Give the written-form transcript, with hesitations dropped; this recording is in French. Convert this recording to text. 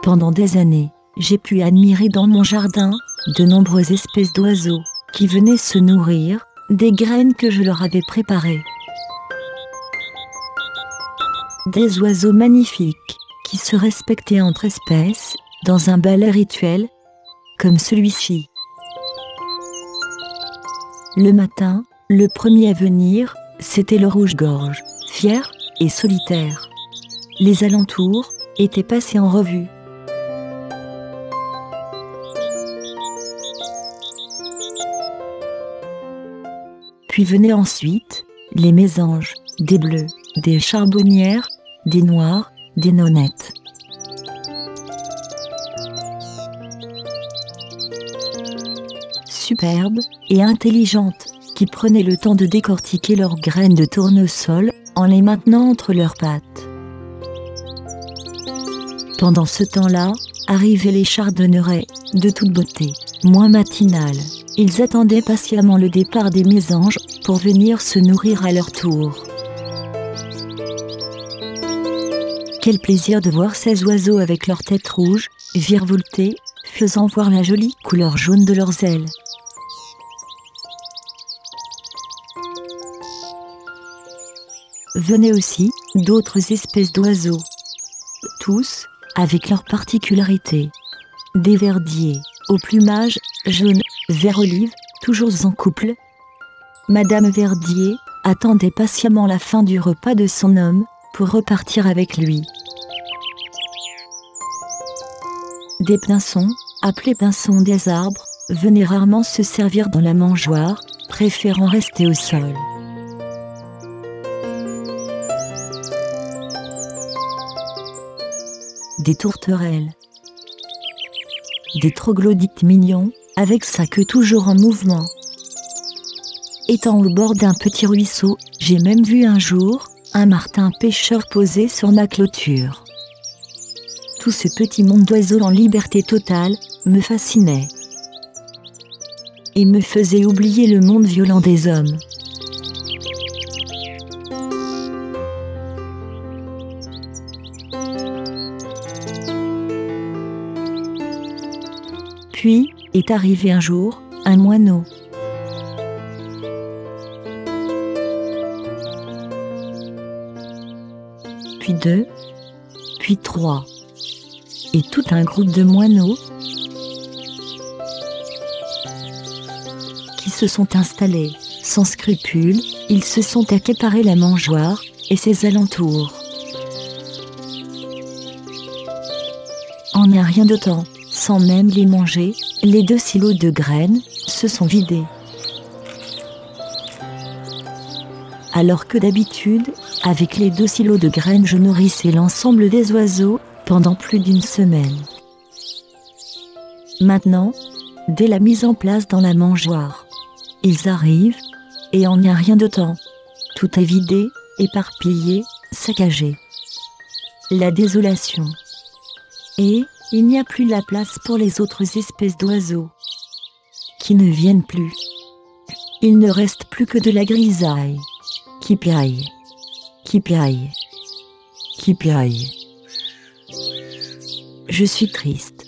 Pendant des années, j'ai pu admirer dans mon jardin de nombreuses espèces d'oiseaux qui venaient se nourrir des graines que je leur avais préparées. Des oiseaux magnifiques qui se respectaient entre espèces dans un ballet rituel comme celui-ci. Le matin, le premier à venir, c'était le rouge-gorge, fier et solitaire. Les alentours étaient passés en revue. Puis venaient ensuite les mésanges, des bleus, des charbonnières, des noirs, des nonnettes. Superbes et intelligentes, qui prenaient le temps de décortiquer leurs graines de tournesol en les maintenant entre leurs pattes. Pendant ce temps-là, arrivaient les chardonnerets, de toute beauté, moins matinales. Ils attendaient patiemment le départ des mésanges pour venir se nourrir à leur tour. Quel plaisir de voir ces oiseaux avec leurs têtes rouges, virevoltées, faisant voir la jolie couleur jaune de leurs ailes. Venaient aussi d'autres espèces d'oiseaux, tous avec leurs particularités. Des verdiers, au plumage jaune, vert olive, toujours en couple. Madame Verdier attendait patiemment la fin du repas de son homme pour repartir avec lui. Des pinsons, appelés pinsons des arbres, venaient rarement se servir dans la mangeoire, préférant rester au sol. Des tourterelles, des troglodytes mignons, avec sa queue toujours en mouvement. Étant au bord d'un petit ruisseau, j'ai même vu un jour un martin pêcheur posé sur ma clôture. Tout ce petit monde d'oiseaux en liberté totale me fascinait et me faisait oublier le monde violent des hommes. Puis est arrivé un jour un moineau. Puis deux, puis trois, et tout un groupe de moineaux qui se sont installés. Sans scrupule, ils se sont accaparés la mangeoire et ses alentours. En un rien de temps, sans même les manger, les 2 silos de graines se sont vidés. Alors que d'habitude, avec les 2 silos de graines, je nourrissais l'ensemble des oiseaux pendant plus d'1 semaine. Maintenant, dès la mise en place dans la mangeoire, ils arrivent, et en un rien de temps, tout est vidé, éparpillé, saccagé. La désolation. Et il n'y a plus la place pour les autres espèces d'oiseaux qui ne viennent plus. Il ne reste plus que de la grisaille qui piaille, qui piaille, qui piaille. Je suis triste.